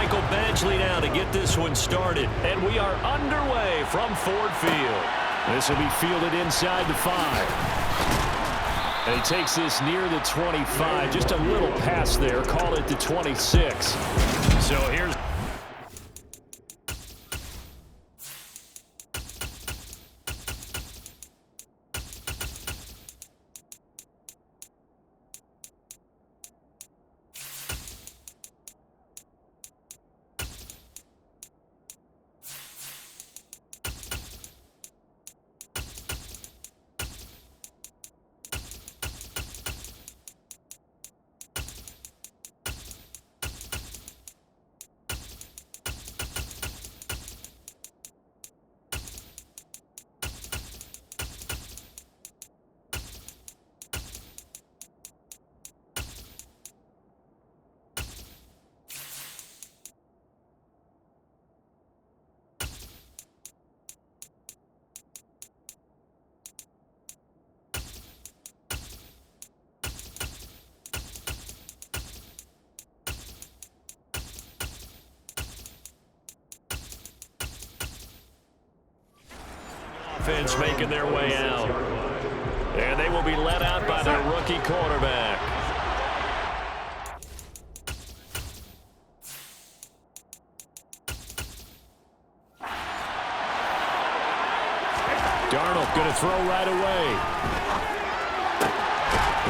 Michael Badgley now to get this one started. And we are underway from Ford Field. This will be fielded inside the 5. And he takes this near the 25. Just a little pass there. Call it the 26. So here's... Offense making their way out. And they will be let out by their rookie quarterback. Darnold going to throw right away.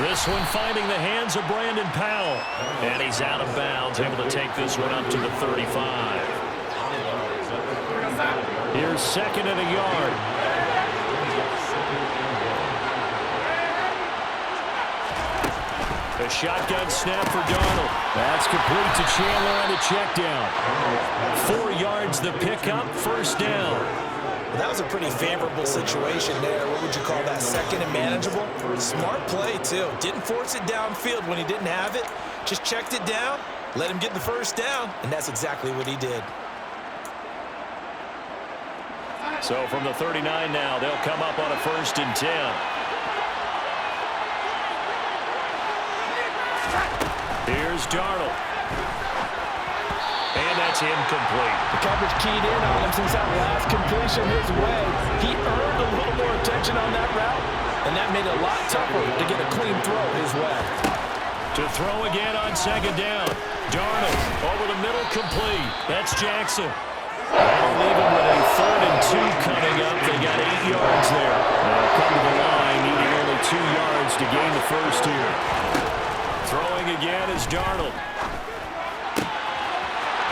This one finding the hands of Brandon Powell. And he's out of bounds, able to take this one up to the 35. Here's 2nd and a yard. A shotgun snap for Darnold. That's complete to Chandler on the check down. 4 yards the pickup, 1st down. Well, that was a pretty favorable situation there. What would you call that? 2nd and manageable? Smart play, too. Didn't force it downfield when he didn't have it. Just checked it down, let him get the 1st down, and that's exactly what he did. So from the 39 now, they'll come up on a 1st and 10. Here's Darnold. And that's incomplete. The coverage keyed in on him since that last completion his way. He earned a little more attention on that route, and that made it a lot tougher to get a clean throw his way. To throw again on 2nd down. Darnold over the middle, complete. That's Jackson. That'll leave him with a 3rd and 2 coming up. They got 8 yards there. They'll come to the line, needing only 2 yards to gain the 1st here. Throwing again is Darnold.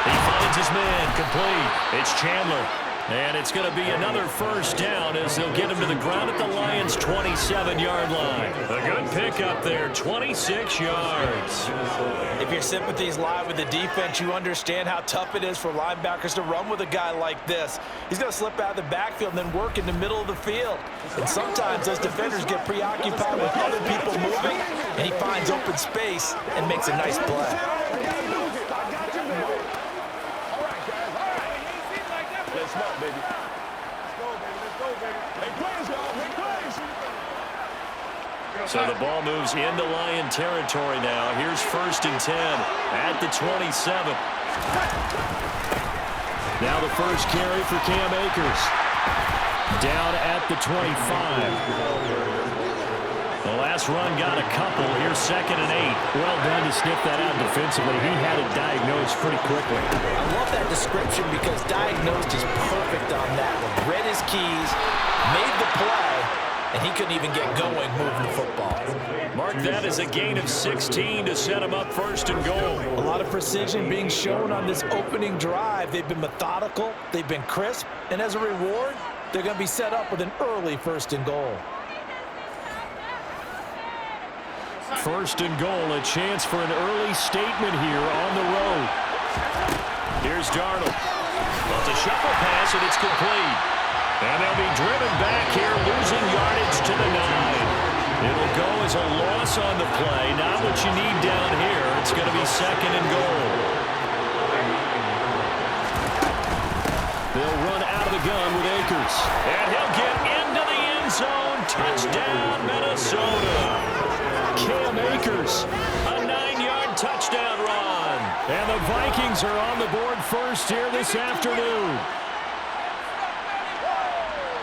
He finds his man, complete. It's Chandler. And it's going to be another 1st down as they'll get him to the ground at the Lions' 27-yard line. A good pickup there, 26 yards. If your sympathies lie with the defense, you understand how tough it is for linebackers to run with a guy like this. He's going to slip out of the backfield and then work in the middle of the field. And sometimes those defenders get preoccupied with other people moving, and he finds open space and makes a nice play. So the ball moves into Lion territory now. Here's 1st and 10 at the 27. Now the first carry for Cam Akers. Down at the 25. The last run got a couple. Here's 2nd and 8. Well done to sniff that out defensively. He had it diagnosed pretty quickly. I love that description because diagnosed is perfect on that one. Read his keys, made the play, and he couldn't even get going moving the football. Mark that as a gain of 16 to set him up 1st and goal. A lot of precision being shown on this opening drive. They've been methodical, they've been crisp, and as a reward, they're going to be set up with an early 1st and goal. 1st and goal, a chance for an early statement here on the road. Here's Darnold. Well, it's a shuffle pass, and it's complete. And they'll be driven back here, losing yardage to the 9. It'll go as a loss on the play. Not what you need down here. It's going to be 2nd and goal. They'll run out of the gun with Akers. And he'll get into the end zone. Touchdown, Minnesota. Cam Akers, a 9-yard touchdown run. And the Vikings are on the board first here this afternoon.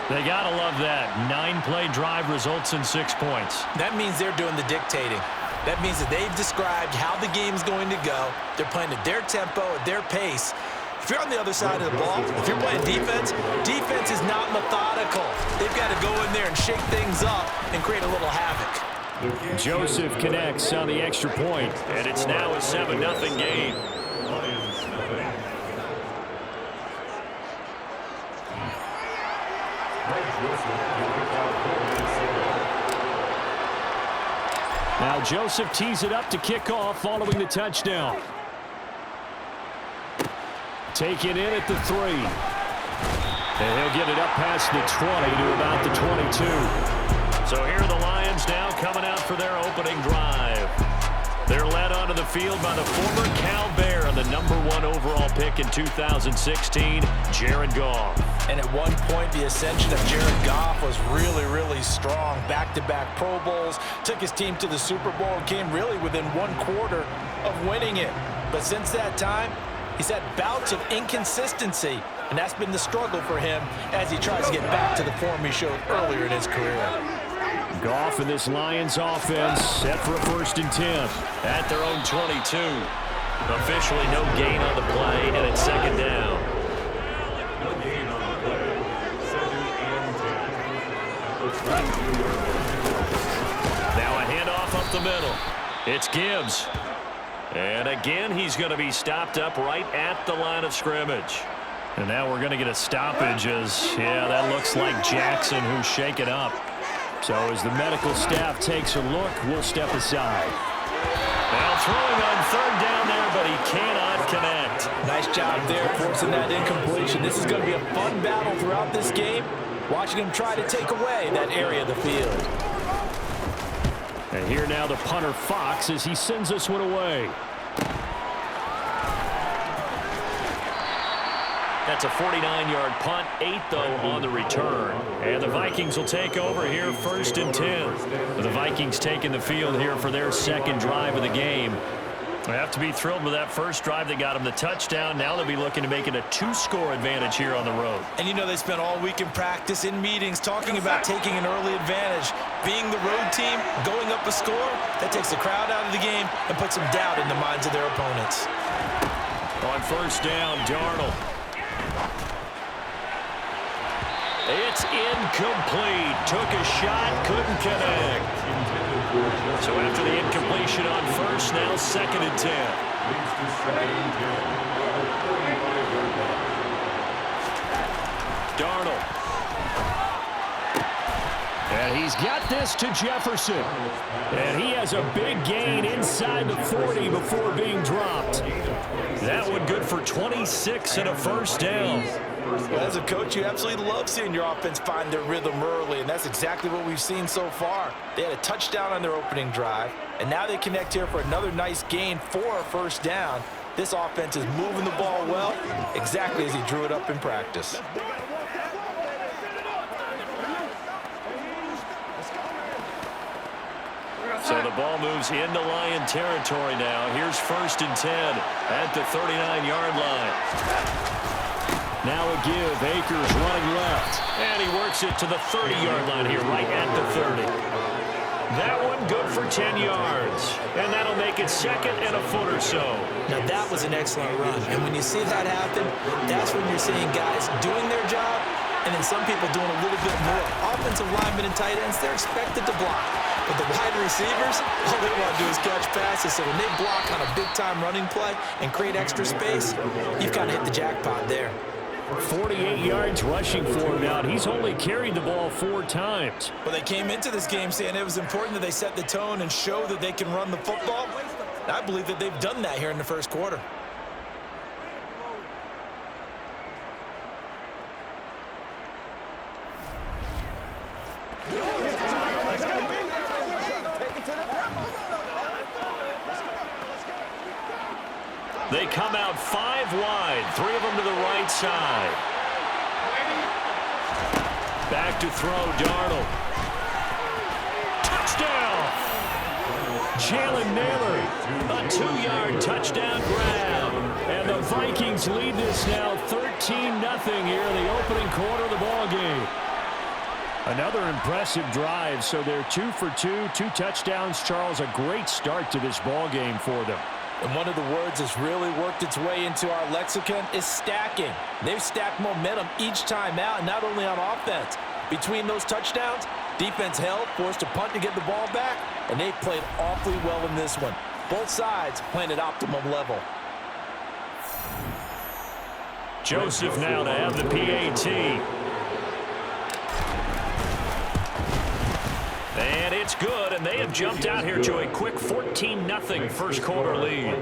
They got to love that. 9-play drive results in 6 points. That means they're doing the dictating. That means that they've described how the game's going to go. They're playing at their tempo, at their pace. If you're on the other side of the ball, if you're playing defense, defense is not methodical. They've got to go in there and shake things up and create a little havoc. Joseph connects on the extra point, and it's now a 7-0 game. Now Joseph tees it up to kick off following the touchdown. Take it in at the 3. And he'll get it up past the 20 to about the 22. So here are the Lions now coming out for their opening drive. They're led onto the field by the former Cal Bear and the #1 overall pick in 2016, Jared Goff. And at one point, the ascension of Jared Goff was really, really strong. Back-to-back Pro Bowls, took his team to the Super Bowl, and came really within 1/4 of winning it. But since that time, he's had bouts of inconsistency, and that's been the struggle for him as he tries to get back to the form he showed earlier in his career. Goff and this Lions offense set for a 1st and 10. At their own 22. Officially no gain on the play, and it's 2nd down. Now a handoff up the middle. It's Gibbs. And again, he's going to be stopped up right at the line of scrimmage. And now we're going to get a stoppage as, yeah, that looks like Jackson who's shaken up. So as the medical staff takes a look, we'll step aside. Now throwing on 3rd down there, but he cannot connect. Nice job there forcing that incompletion. This is going to be a fun battle throughout this game, watching him try to take away that area of the field. And here now the punter Fox as he sends this one away. That's a 49-yard punt, 8 though on the return. And the Vikings will take over here 1st and 10. The Vikings taking the field here for their 2nd drive of the game. They have to be thrilled with that first drive that got them the touchdown. Now they'll be looking to make it a 2-score advantage here on the road. And you know they spent all week in practice, in meetings, talking about taking an early advantage. Being the road team, going up a score, that takes the crowd out of the game and puts some doubt in the minds of their opponents. On 1st down, Darnold. It's incomplete. Took a shot, couldn't connect. So after the incompletion on 1st, now 2nd and 10. Darnold. And he's got this to Jefferson. And he has a big gain inside the 40 before being dropped. That one good for 26 and a 1st down. Well, as a coach, you absolutely love seeing your offense find their rhythm early, and that's exactly what we've seen so far. They had a touchdown on their opening drive, and now they connect here for another nice gain for a 1st down. This offense is moving the ball well, exactly as he drew it up in practice. So the ball moves into Lion territory now. Here's 1st and 10 at the 39-yard line. Now a give. Akers running left. And he works it to the 30-yard line here, right at the 30. That one good for 10 yards. And that'll make it 2nd and a foot or so. Now that was an excellent run. And when you see that happen, that's when you're seeing guys doing their job and then some people doing a little bit more. Offensive linemen and tight ends, they're expected to block. But the wide receivers, all they want to do is catch passes. So when they block on a big-time running play and create extra space, you've kind of hit the jackpot there. 48 yards rushing for him now. He's only carried the ball 4 times. Well, they came into this game saying it was important that they set the tone and show that they can run the football. And I believe that they've done that here in the 1st quarter. They come out 5 wide, 3 of them to the right side. Back to throw, Darnold. Touchdown! Jalen Naylor, a 2-yard touchdown grab. And the Vikings lead this now 13-0 here in the opening quarter of the ball game. Another impressive drive, so they're 2 for 2, 2 touchdowns. Charles, a great start to this ball game for them. And one of the words that's really worked its way into our lexicon is stacking. They've stacked momentum each time out, and not only on offense. Between those touchdowns, defense held, forced to punt to get the ball back, and they played awfully well in this one. Both sides playing at optimum level. Joseph now to have the PAT. And it's good, and they have jumped out here to a quick 14-0 first quarter lead.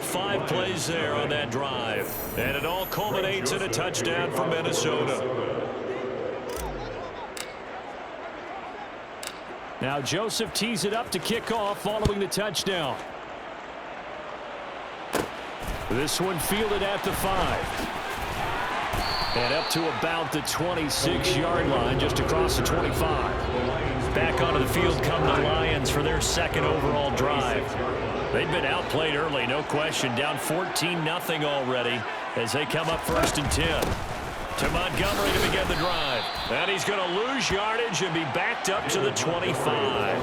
5 plays there on that drive. And it all culminates in a touchdown for Minnesota. Now Joseph tees it up to kick off following the touchdown. This one fielded at the 5. And up to about the 26-yard line, just across the 25. Back onto the field come the Lions for their second overall drive. They've been outplayed early, no question. Down 14-0 already as they come up 1st and 10. To Montgomery to begin the drive. And he's going to lose yardage and be backed up to the 25.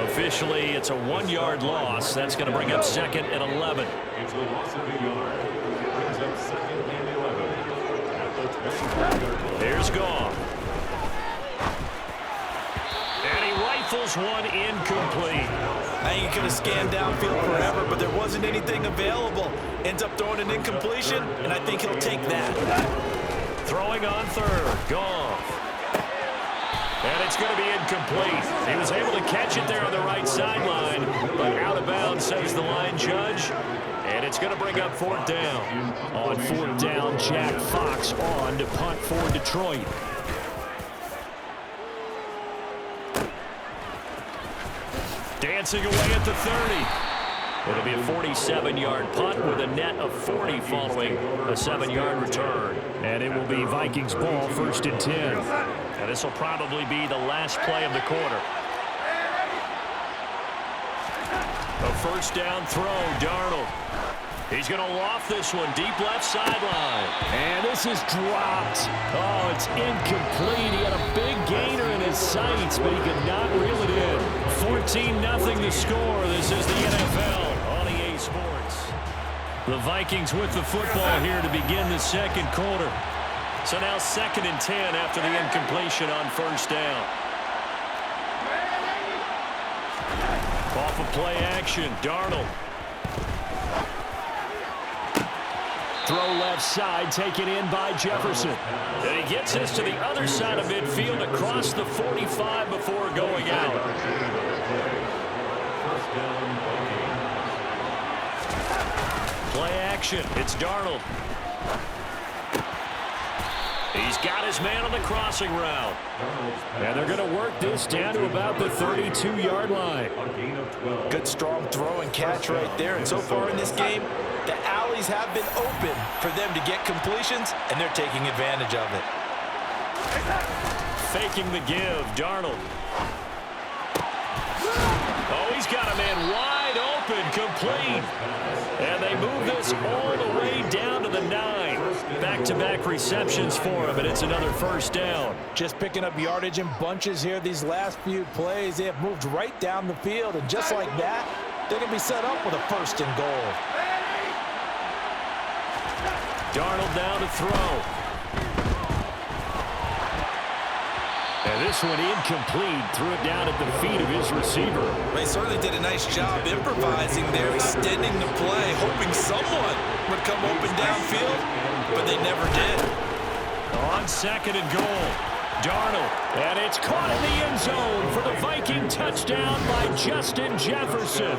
Officially, it's a 1-yard loss. That's going to bring up 2nd and 11. It's a loss of a yard. Brings up 2nd and 11 at the 25-yard line. Here's Goff. And he rifles one incomplete. I think he could have scanned downfield forever, but there wasn't anything available. Ends up throwing an incompletion, and I think he'll take that. Throwing on 3rd, Goff. And it's going to be incomplete. He was able to catch it there on the right sideline, but out of bounds, says the line judge. And it's going to bring up 4th down. On 4th down, Jack Fox on to punt for Detroit. Dancing away at the 30. It'll be a 47-yard punt with a net of 40 following a 7-yard return. And it will be Vikings ball 1st and 10. And this will probably be the last play of the quarter. A 1st down throw, Darnold. He's going to loft this one deep left sideline. And this is dropped. Oh, it's incomplete. He had a big gainer in his sights, but he could not reel it in. 14-0 the score. This is the NFL on EA Sports. The Vikings with the football here to begin the second quarter. So now 2nd and 10 after the incompletion on 1st down. Off of play action, Darnold. Throw left side, taken in by Jefferson. And he gets this to the other side of midfield across the 45 before going out. Play action, it's Darnold. He's got his man on the crossing route. And they're going to work this down to about the 32-yard line. Good strong throw and catch right there. And so far in this game, the alleys have been open for them to get completions, and they're taking advantage of it. Faking the give, Darnold. Oh, he's got a man wide open, complete. And they move this all the way down to the 9. Back-to-back receptions for him, and it's another 1st down. Just picking up yardage in bunches here these last few plays. They have moved right down the field, and just like that, they're going to be set up with a 1st and goal. Darnold down to throw. And this one incomplete. Threw it down at the feet of his receiver. They certainly did a nice job improvising there, extending the play, hoping someone would come open downfield, but they never did. On 2nd and goal, Darnold. And it's caught in the end zone for the Viking touchdown by Justin Jefferson.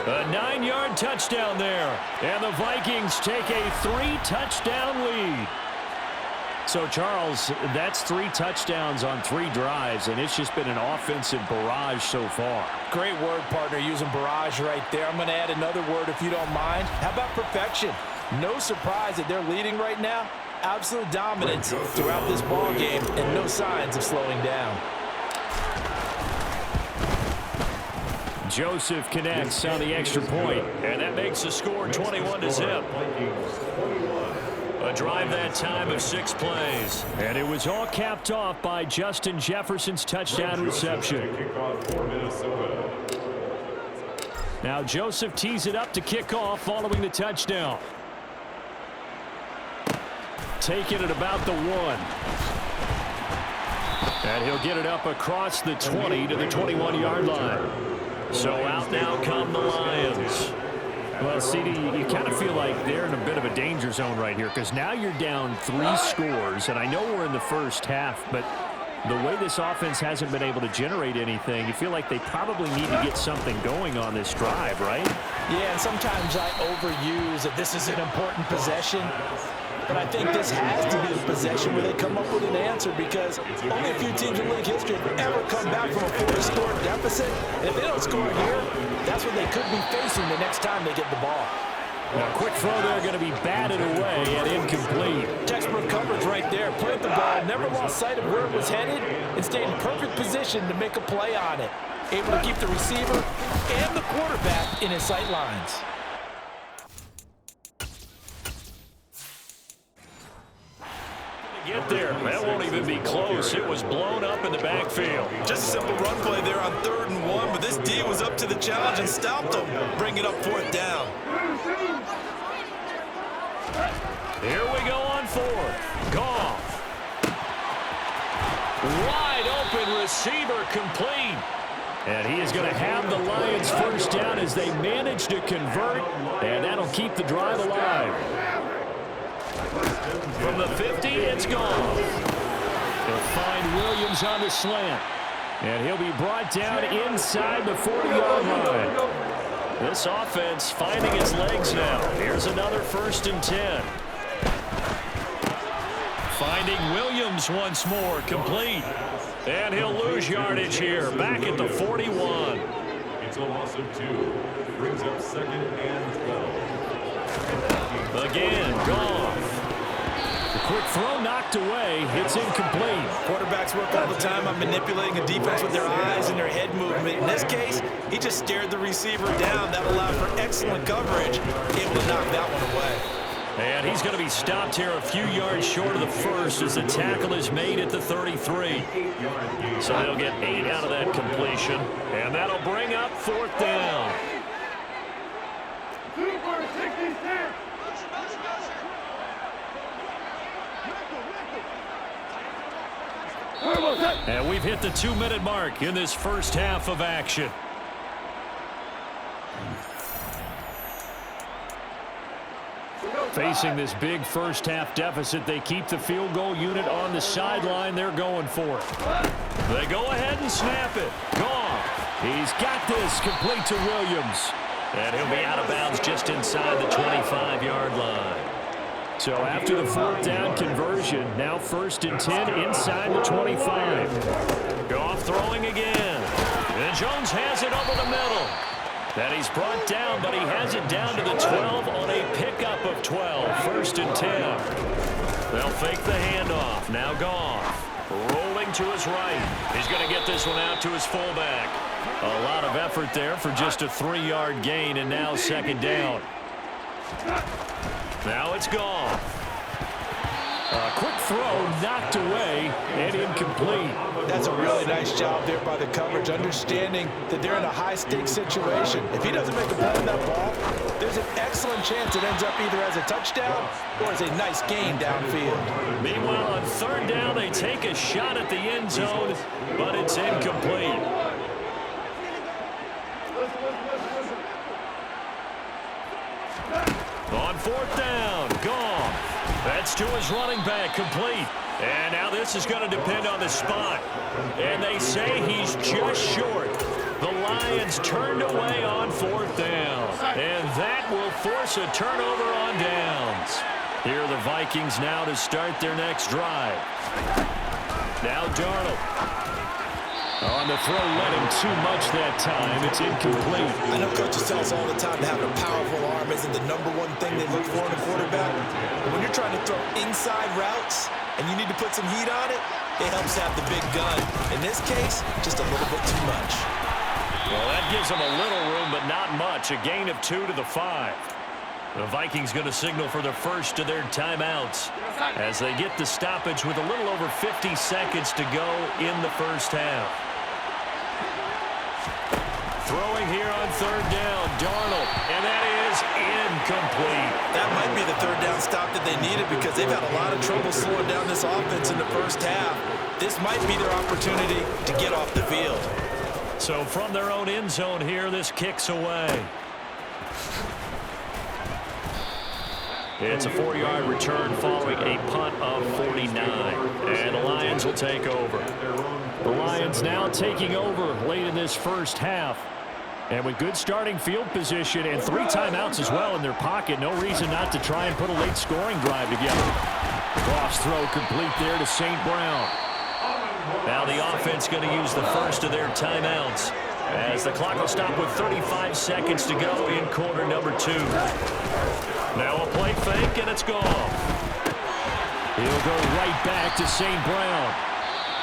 A 9-yard touchdown there. And the Vikings take a 3-touchdown lead. So, Charles, that's 3 touchdowns on 3 drives, and it's just been an offensive barrage so far. Great word, partner, using barrage right there. I'm going to add another word if you don't mind. How about perfection? No surprise that they're leading right now. Absolute dominance throughout this ball game and no signs of slowing down. Joseph connects on the extra point. And that makes the score 21-0. A drive that time of 6 plays. And it was all capped off by Justin Jefferson's touchdown reception. Now Joseph tees it up to kick off following the touchdown. Taking it about the 1. And he'll get it up across the 20 to the 21-yard line. So out now come the Lions. Well, CD, you kind of feel like they're in a bit of a danger zone right here because now you're down 3 scores, and I know we're in the first half, but the way this offense hasn't been able to generate anything, you feel like they probably need to get something going on this drive, right? Yeah, and sometimes I overuse that this is an important possession. But I think this has to be the possession where they come up with an answer because only a few teams in league history have ever come back from a 4-score deficit. And if they don't score here, that's what they could be facing the next time they get the ball. Now, quick throw there going to be batted away and incomplete. Textbook coverage right there. Played the ball, never lost sight of where it was headed, and stayed in perfect position to make a play on it. Able to keep the receiver and the quarterback in his sight lines. Get there. That won't even be close. It was blown up in the backfield. Just a simple run play there on 3rd and 1, but this D was up to the challenge and stopped them. Bring it up 4th down. Here we go on 4th. Goff. Wide open receiver complete. And he is going to have the Lions first down as they manage to convert, and that'll keep the drive alive. From the 50, it's gone. They'll find Williams on the slant. And he'll be brought down inside the 40-yard line. This offense finding its legs now. Here's another 1st and 10. Finding Williams once more, complete. And he'll lose yardage here, back at the 41. It's a loss of 2. Brings up 2nd and 12. Again, Goff. The quick throw knocked away. It's incomplete. Quarterbacks work all the time on manipulating a defense with their eyes and their head movement. In this case, he just stared the receiver down. That allowed for excellent coverage, able to knock that one away. And he's going to be stopped here a few yards short of the first as the tackle is made at the 33. So they'll get 8 out of that completion. And that'll bring up 4th down. And we've hit the 2-minute mark in this first half of action. Facing this big first half deficit, they keep the field goal unit on the sideline. They're going for it. They go ahead and snap it. Gone. He's got this complete to Williams. And he'll be out of bounds just inside the 25-yard line. So after the 4th down conversion, now 1st and 10 inside the 25. Goff throwing again. And Jones has it over the middle. And he's brought down, but he has it down to the 12 on a pickup of 12. 1st and 10. They'll fake the handoff. Now Goff rolling to his right. He's going to get this one out to his fullback. A lot of effort there for just a 3-yard gain, and now 2nd down. Now it's Goff. A quick throw knocked away and incomplete. That's a really nice job there by the coverage, understanding that they're in a high-stakes situation. If he doesn't make a play on that ball, there's an excellent chance it ends up either as a touchdown or as a nice gain downfield. Meanwhile, on 3rd down, they take a shot at the end zone, but it's incomplete. On 4th down, Goff. That's to his running back, complete. And now this is going to depend on the spot. And they say he's just short. The Lions turned away on 4th down. And that will force a turnover on downs. Here are the Vikings now to start their next drive. Now Darnold. On the throw, let him too much that time. It's incomplete. I know coaches tell us all the time to have a powerful arm isn't the #1 thing they look for in a quarterback. But when you're trying to throw inside routes and you need to put some heat on it, it helps have the big gun. In this case, just a little bit too much. Well, that gives them a little room, but not much. A gain of 2 to the 5. The Vikings going to signal for the first of their timeouts as they get the stoppage with a little over 50 seconds to go in the first half. Throwing here on third down, Darnold, and that is incomplete. That might be the third down stop that they needed because they've had a lot of trouble slowing down this offense in the first half. This might be their opportunity to get off the field. So from their own end zone here, this kicks away. It's a 4-yard return following a punt of 49. And the Lions will take over. The Lions now taking over late in this first half. And with good starting field position and 3 timeouts as well in their pocket, no reason not to try and put a late scoring drive together. Cross throw complete there to St. Brown. Now the offense going to use the first of their timeouts as the clock will stop with 35 seconds to go in quarter number 2. Now a play fake, and it's gone. He'll go right back to St. Brown.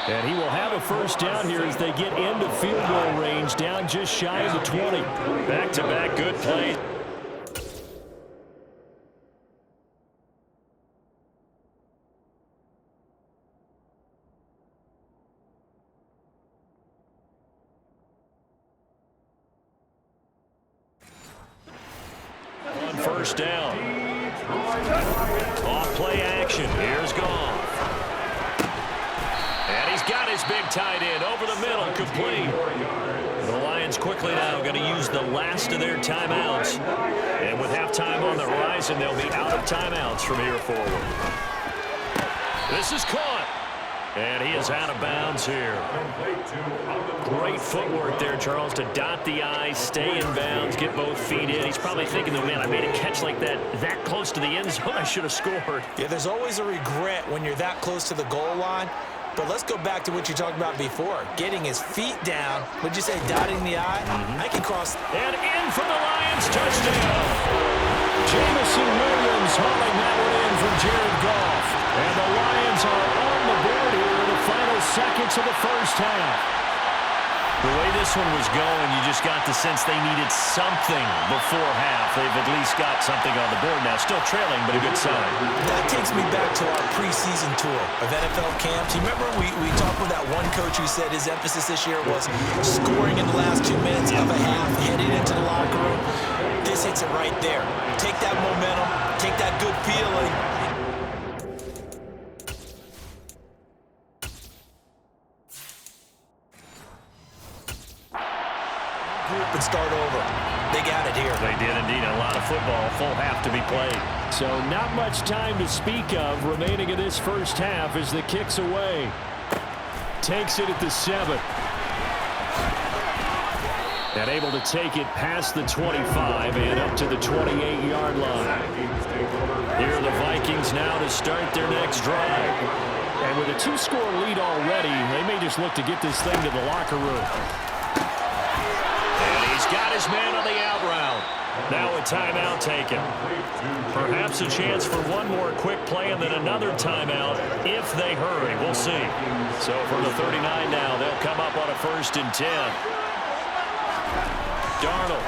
And he will have a first down here as they get into field goal range, down just shy of the 20. Back-to-back good play. On first down. Off play action. Here's Goff. And he's got his big tight end over the middle, complete. The Lions quickly now going to use the last of their timeouts. And with halftime on the horizon, they'll be out of timeouts from here forward. This is caught. And he is out of bounds here. Great footwork there, Charles, to dot the I, stay in bounds, get both feet in. He's probably thinking, man, I made a catch like that close to the end zone. I should have scored. Yeah, there's always a regret when you're that close to the goal line. But let's go back to what you talked about before. Getting his feet down. Would you say dotting the I? I can cross. And in for the Lions, touchdown. Jamison Williams hauling that one in from Jared Goff. And the Lions are on the board here in the final seconds of the first half. The way this one was going, you just got the sense they needed something before half. They've at least got something on the board now. Still trailing, but a good sign. That takes me back to our preseason tour of NFL camps. You remember we talked with that one coach who said his emphasis this year was scoring in the last 2 minutes of a half, heading into the locker room. This hits it right there. Take that momentum, take that good feeling. And start over. They got it here. They did indeed. A lot of football, full half to be played. So not much time to speak of remaining in this first half as the kick's away. Takes it at the 7. And able to take it past the 25 and up to the 28-yard line. Here are the Vikings now to start their next drive. And with a 2-score lead already, they may just look to get this thing to the locker room. Got his man on the out route. Now a timeout taken. Perhaps a chance for one more quick play and then another timeout if they hurry. We'll see. So from the 39 now, they'll come up on a 1st and 10. Darnold.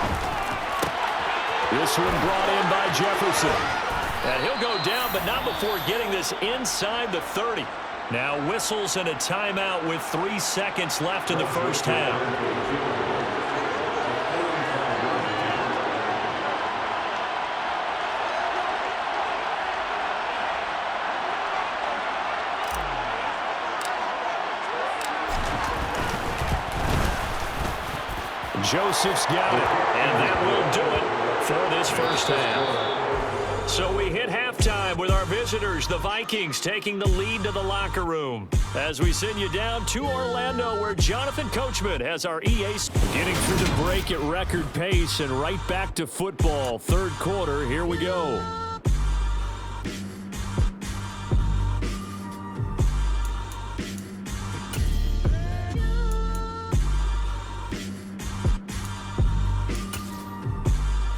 This one brought in by Jefferson. And he'll go down, but not before getting this inside the 30. Now whistles and a timeout with 3 seconds left in the first half. Joseph's got it, and that will do it for this first half. So we hit halftime with our visitors, the Vikings, taking the lead to the locker room. As we send you down to Orlando, where Jonathan Coachman has our EA getting through the break at record pace and right back to football. Third quarter, here we go.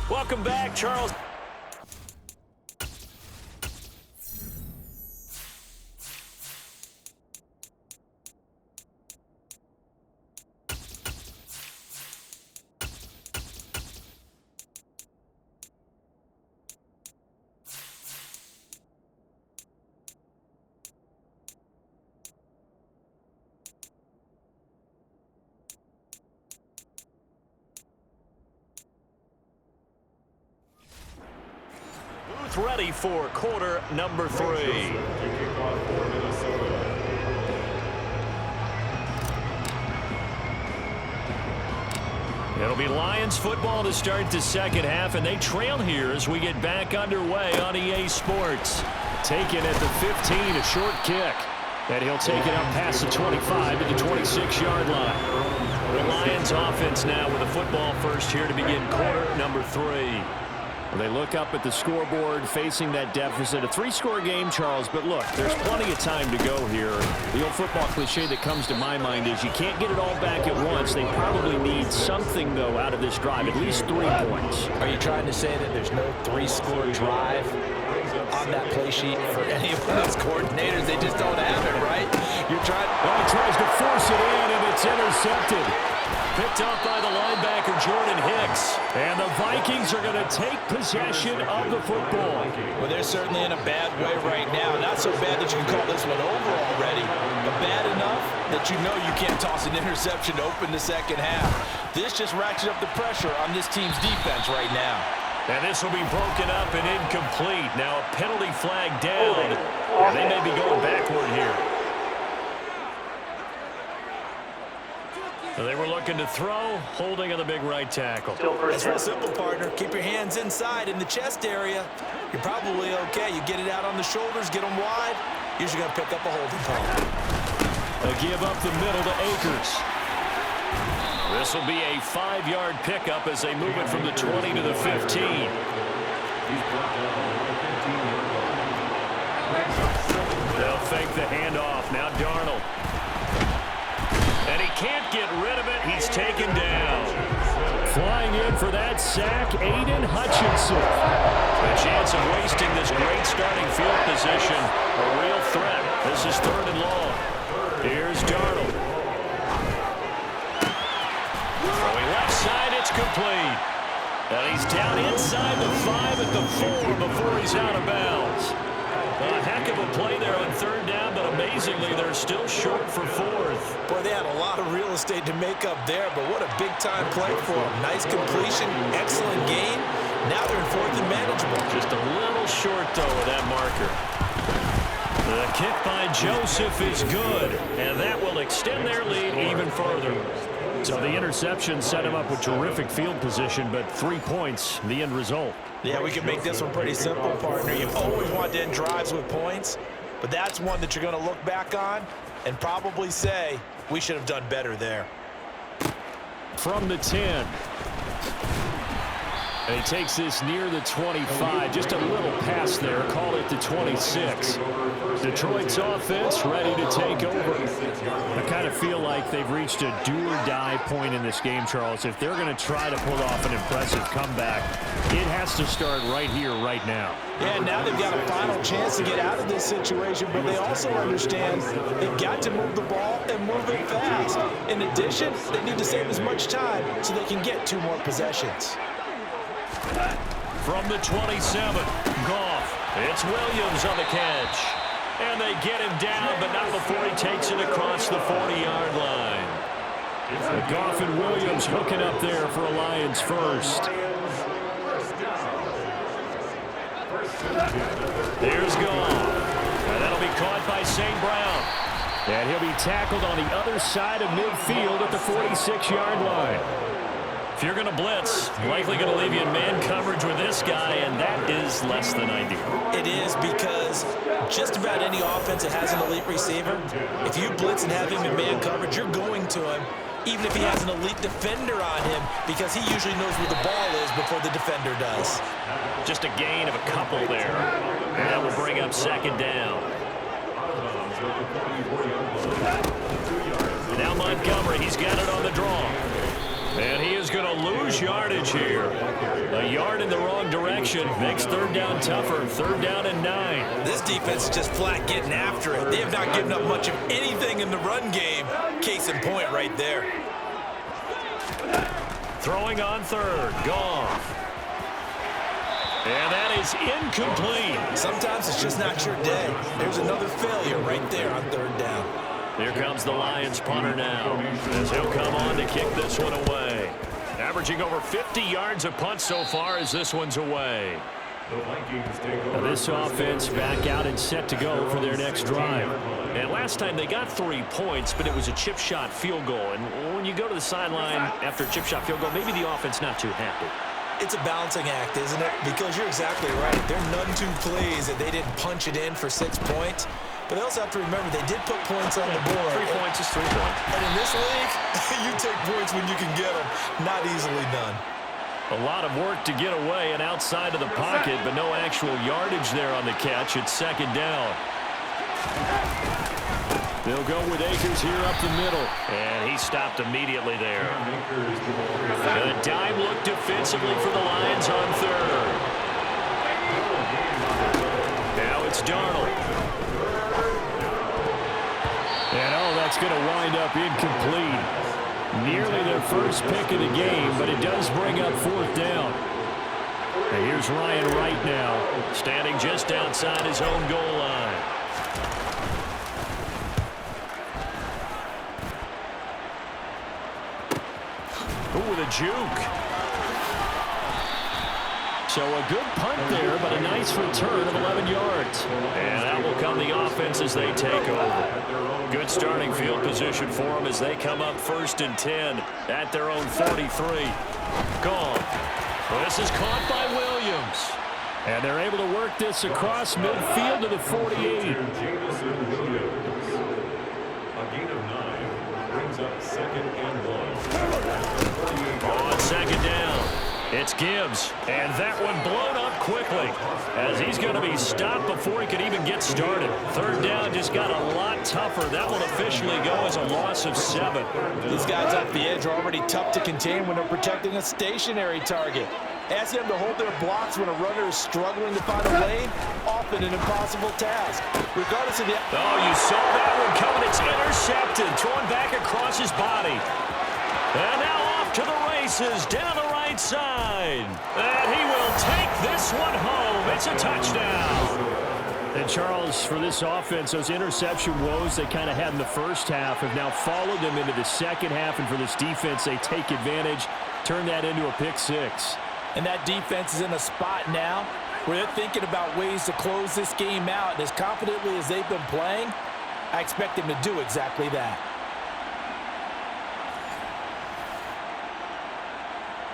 Welcome back, Charles. ready for quarter number 3. It'll be Lions football to start the second half, and they trail here as we get back underway on EA Sports. Taken at the 15, a short kick. And he'll take it up past the 25 to the 26-yard line. The Lions offense now with the football first here to begin quarter number 3. They look up at the scoreboard facing that deficit. A 3-score game, Charles, but look, there's plenty of time to go here. The old football cliche that comes to my mind is you can't get it all back at once. They probably need something, though, out of this drive, at least 3 points. Are you trying to say that there's no 3-score drive on that play sheet for any of those coordinators? They just don't have it, right? You're trying. Well, he tries to force it in, and it's intercepted. Picked up by the linebacker, Jordan Hicks. And the Vikings are going to take possession of the football. Well, they're certainly in a bad way right now. Not so bad that you can call this one over already, but bad enough that you know you can't toss an interception to open the second half. This just ratchets up the pressure on this team's defense right now. And this will be broken up and incomplete. Now a penalty flag down. And they may be going backward here. So they were looking to throw, holding on the big right tackle. It's real simple, partner. Keep your hands inside in the chest area. You're probably okay. You get it out on the shoulders, get them wide. Usually going to pick up a holding call. A give up the middle to Akers. This will be a 5-yard pickup as they move it from the 20 to the 15. They'll fake the handoff. Now Darnold. And he can't get rid of it. He's taken down. Flying in for that sack, Aiden Hutchinson. A chance of wasting this great starting field position. A real threat. This is 3rd and long. Here's Darnold. Throwing left side, it's complete. And he's down inside the 5 at the 4 before he's out of bounds. A heck of a play there on 3rd down, but amazingly, they're still short for 4th. Boy, they had a lot of real estate to make up there, but what a big-time play for them. Nice completion, excellent gain. Now they're in 4th and manageable. Just a little short, though, with that marker. The kick by Joseph is good, and that will extend their lead even further. So the interception set him up with terrific field position, but 3 points, the end result. Yeah, we can make this one pretty simple, partner. You always want to end drives with points, but that's one that you're going to look back on and probably say, we should have done better there. From the 10. And he takes this near the 25. Just a little pass there. Call it the 26. Detroit's offense ready to take over. I kind of feel like they've reached a do-or-die point in this game, Charles. If they're going to try to pull off an impressive comeback, it has to start right here, right now. Yeah, now they've got a final chance to get out of this situation, but they also understand they've got to move the ball and move it fast. In addition, they need to save as much time so they can get 2 more possessions. From the 27, Goff. It's Williams on the catch. And they get him down, but not before he takes it across the 40-yard line. Goff and Williams hooking up there for a Lions first. There's Goff. And that'll be caught by St. Brown. And he'll be tackled on the other side of midfield at the 46-yard line. If you're going to blitz, likely going to leave you in man coverage with this guy, and that is less than ideal. It is, because just about any offense that has an elite receiver, if you blitz and have him in man coverage, you're going to him, even if he has an elite defender on him, because he usually knows where the ball is before the defender does. Just a gain of a couple there. And that will bring up 2nd down. Now Montgomery, he's got it on the draw. And he is going to lose yardage here. A yard in the wrong direction makes 3rd down tougher. 3rd down and 9. This defense is just flat getting after it. They have not given up much of anything in the run game. Case in point right there. Throwing on 3rd. Goff. And that is incomplete. Sometimes it's just not your day. There's another failure right there on 3rd down. Here comes the Lions punter now, as he'll come on to kick this one away. Averaging over 50 yards a punt so far as this one's away. The Vikings take over. Now this offense back out and set to go for their next drive. And last time they got 3 points, but it was a chip shot field goal. And when you go to the sideline after a chip shot field goal, maybe the offense not too happy. It's a balancing act, isn't it? Because you're exactly right. There are none too plays that they didn't punch it in for 6 points. But they also have to remember they did put points on the board. 3 points is 3 points. And in this league, you take points when you can get them. Not easily done. A lot of work to get away and outside of the pocket, but no actual yardage there on the catch. It's second down. They'll go with Akers here up the middle. And he stopped immediately there. A dime look defensively for the Lions on third. Now it's Darnold. And that's going to wind up incomplete. Nearly their first pick of the game, but it does bring up fourth down. And here's Ryan Wright now, standing just outside his own goal line. Ooh, with a juke. So a good punt there, but a nice return of 11 yards. And that will come the offense as they take over. Good starting field position for them as they come up 1st and 10 at their own 43. Gone. Well, this is caught by Williams. And they're able to work this across midfield to the 48. A gain of 9 brings up 2nd and 1. On second down, it's Gibbs. And that one blown up quickly as he's going to be stopped before he could even get started. Third down just got a lot tougher. That will officially go as a loss of 7. These guys off the edge are already tough to contain when they're protecting a stationary target. Ask them to hold their blocks when a runner is struggling to find a lane, often an impossible task. Regardless of the... Oh, you saw that one coming. It's intercepted, thrown back across his body. And now off to the races, down the right side. And he will take this one home. It's a touchdown. And Charles, for this offense, those interception woes they kind of had in the first half have now followed them into the second half. And for this defense, they take advantage, turn that into a pick 6. And that defense is in a spot now where they're thinking about ways to close this game out. And as confidently as they've been playing, I expect them to do exactly that.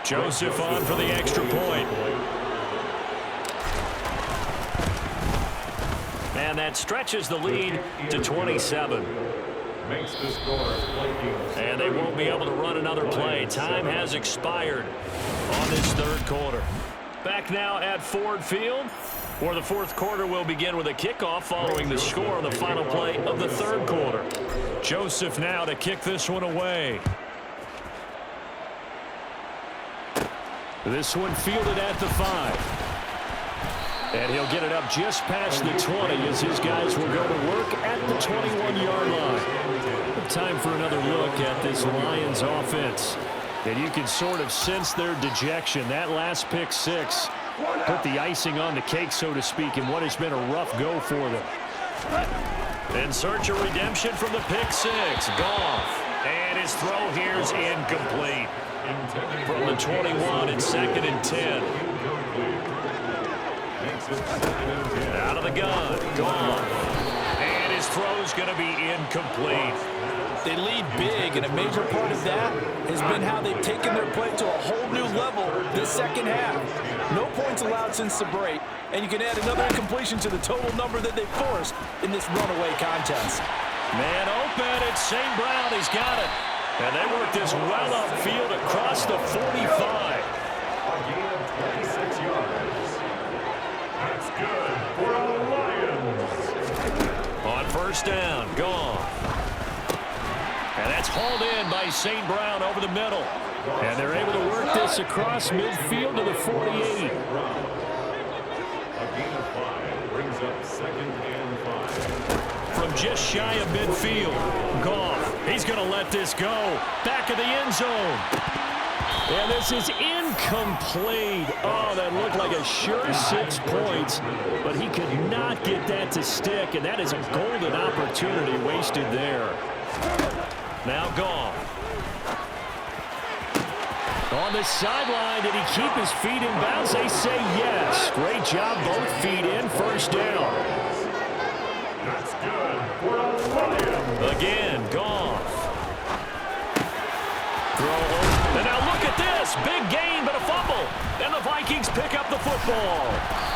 Joseph on for the extra point. And that stretches the lead to 27. Makes the score. And they won't be able to run another play. Time has expired on this third quarter. Back now at Ford Field, where the fourth quarter will begin with a kickoff following the score on the final play of the third quarter. Joseph now to kick this one away. This one fielded at the 5. And he'll get it up just past the 20 as his guys will go to work at the 21-yard line. Time for another look at this Lions offense. And you can sort of sense their dejection. That last pick 6 put the icing on the cake, so to speak, in what has been a rough go for them. In search of redemption from the pick 6. Goff. And his throw here is incomplete. From the 21, it's 2nd and 10. Out of the gun. Goff. And his throw's going to be incomplete. They lead big, and a major part of that has been how they've taken their play to a whole new level this second half. No points allowed since the break, and you can add another incompletion to the total number that they forced in this runaway contest. Man open, it's St. Brown. He's got it. And they work this well upfield across the 45. A gain of 26 yards. That's good for the Lions. On first down, gone. And that's hauled in by St. Brown over the middle. And they're able to work this across midfield to the 48. A gain of 5 brings up 2nd and 5. From just shy of midfield, Goff. He's going to let this go. Back of the end zone. And this is incomplete. Oh, that looked like a sure 6 points, but he could not get that to stick, and that is a golden opportunity wasted there. Now Goff. On the sideline, did he keep his feet in bounds? They say yes. Great job, both feet in, first down. That's good for the Lions. Again, Goff. Throw. And now look at this. Big gain, but a fumble. And the Vikings pick up the football.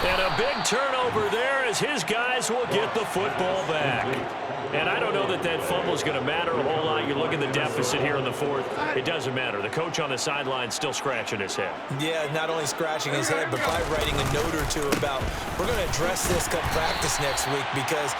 And a big turnover there as his guys will get the football back. And I don't know that that fumble is going to matter a whole lot. You look at the deficit here in the fourth. It doesn't matter. The coach on the sideline still scratching his head. Yeah, not only scratching his head, but probably writing a note or two about we're going to address this come practice next week because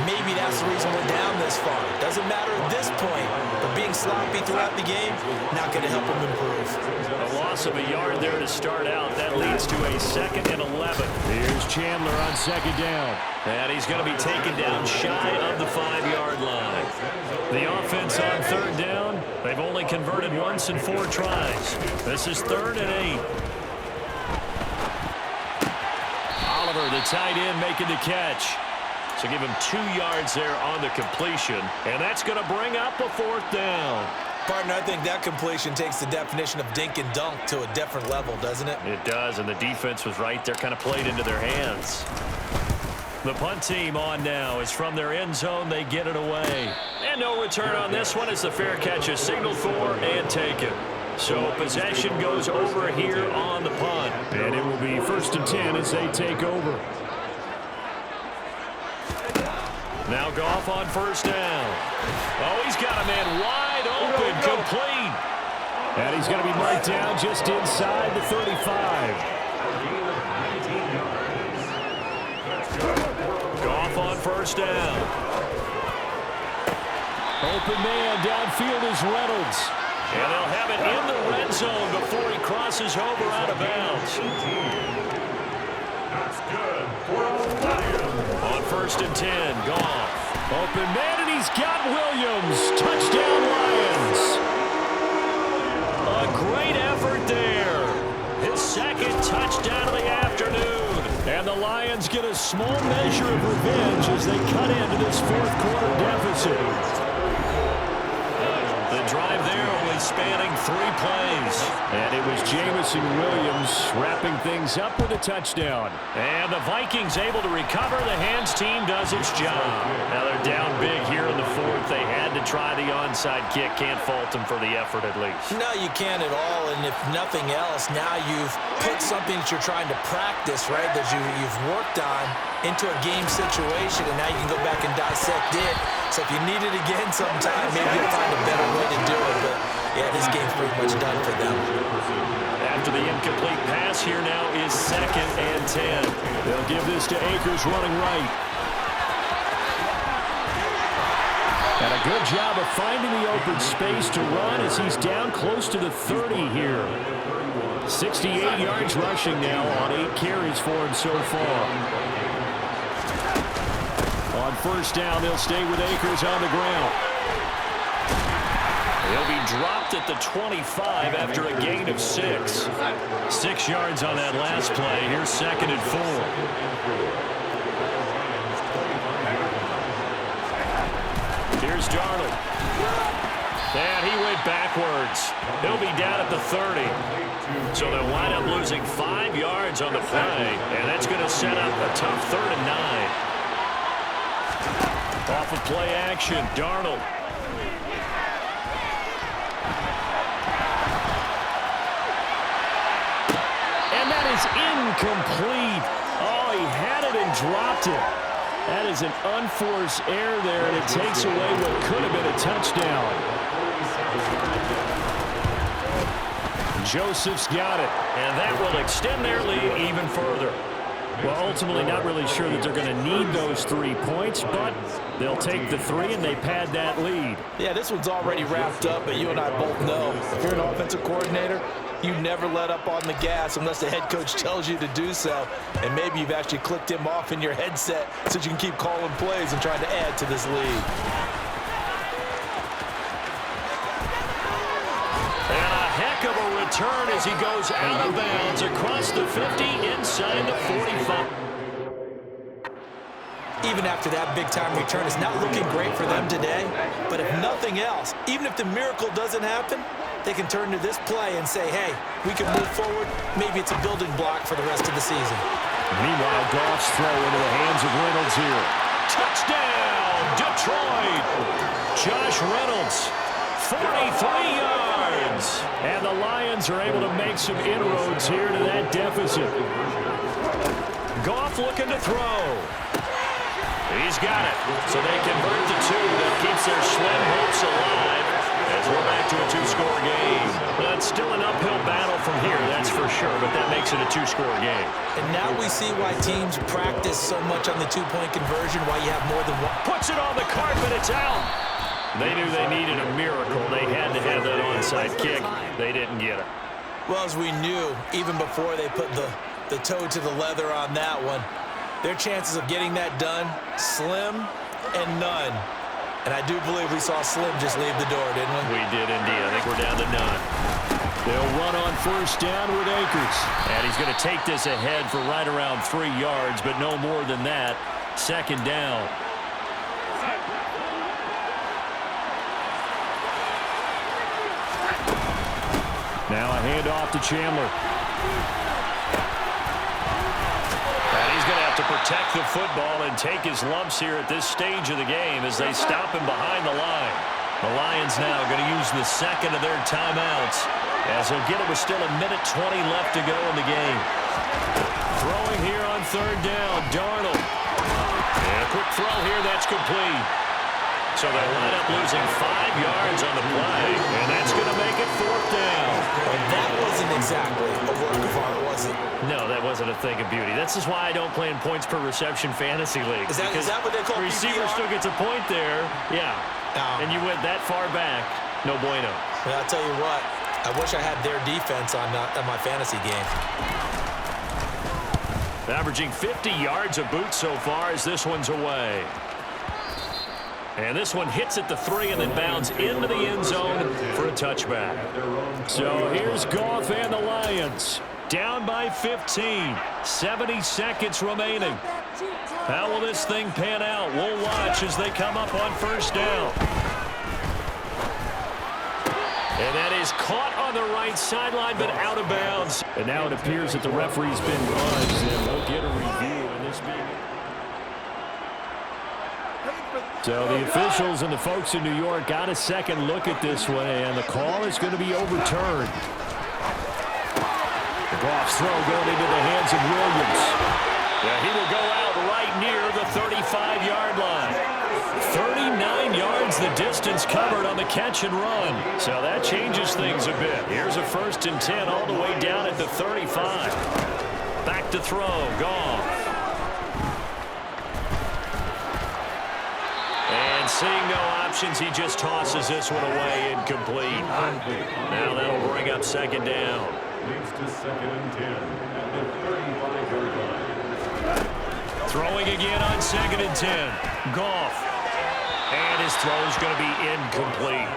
maybe that's the reason we're down this far. Doesn't matter at this point, but being sloppy throughout the game, not going to help him improve. A loss of a yard there to start out. That leads to a 2nd and 11. Here's Chandler on second down. And he's going to be taken down shy of the 5-yard line. The offense on third down, they've only converted once in 4 tries. This is 3rd and 8. Oliver, the tight end, making the catch. So give him 2 yards there on the completion. And that's going to bring up a 4th down. Partner, I think that completion takes the definition of dink and dunk to a different level, doesn't it? It does, and the defense was right there, kind of played into their hands. The punt team on now is from their end zone. They get it away. And no return on this one as the fair catch is signaled for and taken. So possession goes over here on the punt. And it will be 1st and 10 as they take over. Now Goff on 1st down. Oh, he's got a man wide open, complete. And he's going to be marked down just inside the 35. Goff on 1st down. Open man downfield is Reynolds. And they'll have it in the red zone before he crosses over out of bounds. That's good for the Lions. On 1st and 10, Goff. Open man, and he's got Williams. Touchdown, Lions. A great effort there. His 2nd touchdown of the afternoon. And the Lions get a small measure of revenge as they cut into this 4th quarter deficit. The drive there only spanning 3 plays. And it was Jamison Williams wrapping things up with a touchdown. And the Vikings able to recover. The hands team does its job. Now they're down big here in the 4th. They had to try the onside kick. Can't fault them for the effort at least. No, you can't at all. And if nothing else, now you've put something that you're trying to practice, right, that you've worked on into a game situation, and now you can go back and dissect it. So if you need it again sometime, maybe you'll find a better way to do it. But, yeah, this game's pretty much done for them. After the incomplete pass, here now is 2nd and 10. They'll give this to Akers running right. And a good job of finding the open space to run as he's down close to the 30 here. 68 yards rushing now on 8 carries for him so far. On 1st down, they'll stay with Akers on the ground. He'll be dropped at the 25 after a gain of 6. 6 yards on that last play. Here's 2nd and 4. Here's Darnold. And he went backwards. He'll be down at the 30. So they'll wind up losing 5 yards on the play. And that's going to set up a tough 3rd and 9. Off of play action, Darnold. And that is incomplete. Oh, he had it and dropped it. That is an unforced error there, and it takes away what could have been a touchdown. Joseph's got it. And that will extend their lead even further. Well, ultimately not really sure that they're going to need those 3 points, but they'll take the 3 and they pad that lead. Yeah, this one's already wrapped up, but you and I both know if you're an offensive coordinator, you never let up on the gas unless the head coach tells you to do so. And maybe you've actually clicked him off in your headset so you can keep calling plays and trying to add to this lead. And a heck of a return as he goes out of bounds across the 50 inside the 45. Even after that big-time return, it's not looking great for them today. But if nothing else, even if the miracle doesn't happen, they can turn to this play and say, hey, we can move forward. Maybe it's a building block for the rest of the season. Meanwhile, Goff's throw into the hands of Reynolds here. Touchdown, Detroit! Josh Reynolds, 43 yards. And the Lions are able to make some inroads here to that deficit. Goff looking to throw. He's got it. So they convert to 2. That keeps their slim hopes alive as we're back to a 2-score game. But it's still an uphill battle from here, that's for sure, but that makes it a 2-score game. And now we see why teams practice so much on the 2-point conversion, why you have more than one. Puts it on the carpet, it's out. They knew they needed a miracle. They had to have that onside kick. They didn't get it. Well, as we knew, even before they put the toe to the leather on that one, their chances of getting that done, slim and none. And I do believe we saw Slim just leave the door, didn't we? We did indeed. I think we're down to none. They'll run on first down with Akers. And he's going to take this ahead for right around 3 yards, but no more than that. Second down. Now a handoff to Chandler. And he's going to have to protect the football and take his lumps here at this stage of the game as they stop him behind the line. The Lions now going to use the second of their timeouts as they'll get it with still 1:20 left to go in the game. Throwing here on third down, Darnold. And a quick throw here, that's complete. So they line up losing 5 yards on the play, and that's going to make it fourth down. And that wasn't exactly a work of art, was it? No, that wasn't a thing of beauty. This is why I don't play in points per reception fantasy leagues. Is that what they call receiver PPR? still gets a point there. Yeah. And you went that far back. No bueno. Well, I'll tell you what. I wish I had their defense on my fantasy game. Averaging 50 yards a boot so far as this one's away. And this one hits at the 3 and then bounds into the end zone for a touchback. So here's Goff and the Lions. Down by 15. 70 seconds remaining. How will this thing pan out? We'll watch as they come up on first down. And that is caught on the right sideline, but out of bounds. And now it appears that the referee's been buzzed, and we'll get a review in this being. So the officials and the folks in New York got a second look at this one, and the call is going to be overturned. The Goff's throw going into the hands of Williams. Yeah, he will go out right near the 35-yard line. 39 yards the distance covered on the catch and run. So that changes things a bit. Here's a 1st and 10 all the way down at the 35. Back to throw, Goff. And seeing no options, he just tosses this one away incomplete. Now that'll bring up second down. Leads to 2nd and 10 at the 35-yard line. Throwing again on 2nd and 10. Goff. And his throw is going to be incomplete.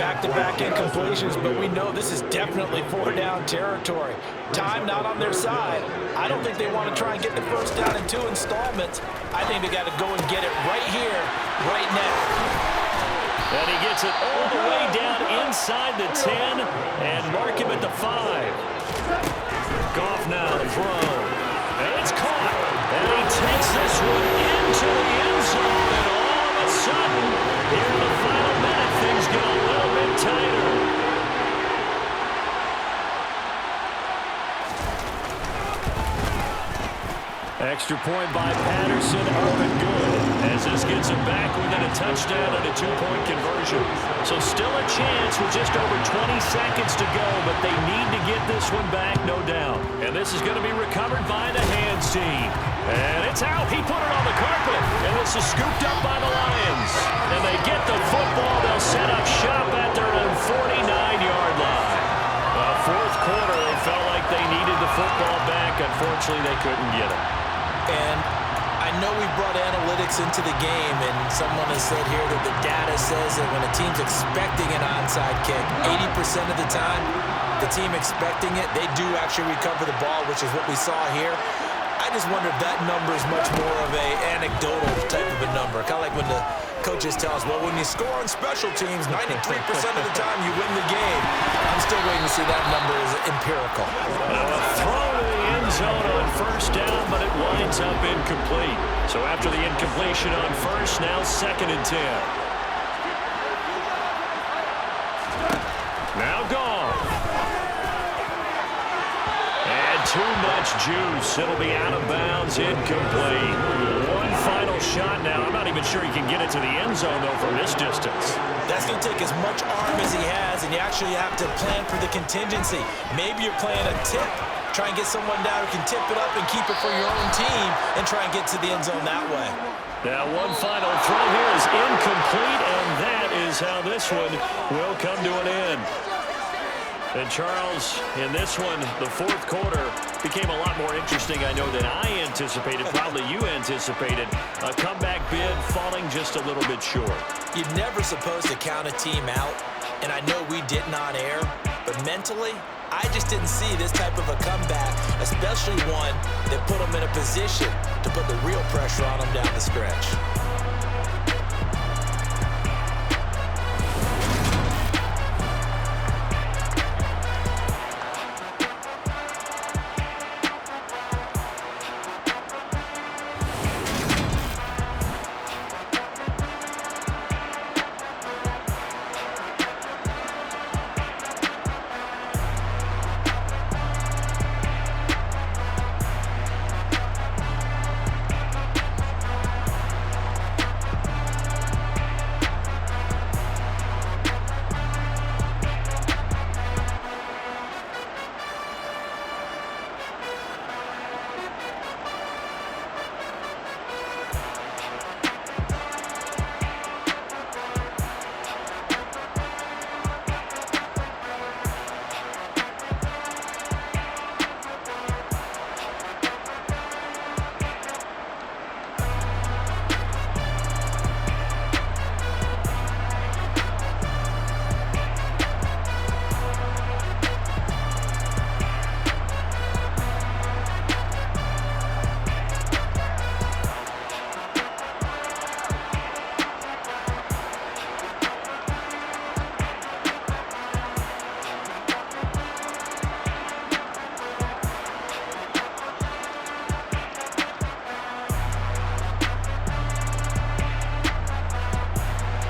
Back-to-back incompletions, but we know this is definitely 4-down territory. Time not on their side. I don't think they want to try and get the first down in 2 installments. I think they got to go and get it right here, right now. And he gets it all the way down inside the 10 and mark him at the 5. Goff now to throw. And it's caught. And he takes this one into the end zone. And all of a sudden, here in the final minute, things get a little bit tighter. Extra point by Patterson, up and good. As this gets him back within a touchdown and a 2-point conversion. So still a chance with just over 20 seconds to go, but they need to get this one back, no doubt. And this is going to be recovered by the hands team. And it's out. He put it on the carpet. And this is scooped up by the Lions. And they get the football. They'll set up shop at their own 49-yard line. Fourth quarter, they felt like they needed the football back. Unfortunately, they couldn't get it. And I know we brought analytics into the game, and someone has said here that the data says that when a team's expecting an onside kick, 80% of the time, the team expecting it, they do actually recover the ball, which is what we saw here. I just wonder if that number is much more of a anecdotal type of a number, kind of like when the coach coaches tell us, well, when you score on special teams, 93% of the time you win the game. I'm still waiting to see that number is empirical. Now a throw to the end zone on first down, but it winds up incomplete. So after the incompletion on first, now 2nd and 10. Now gone. And too much juice. It'll be out of bounds, incomplete. One final shot now. I'm not even sure he can get it to the end zone, though, from this distance. That's going to take as much arm as he has, and you actually have to plan for the contingency. Maybe you're playing a tip. Try and get someone down who can tip it up and keep it for your own team and try and get to the end zone that way. Now one final throw here is incomplete, and that is how this one will come to an end. And Charles, in this one, the fourth quarter became a lot more interesting, I know, than I anticipated, probably you anticipated. A comeback bid falling just a little bit short. You're never supposed to count a team out, and I know we didn't on air, but mentally, I just didn't see this type of a comeback, especially one that put them in a position to put the real pressure on them down the stretch.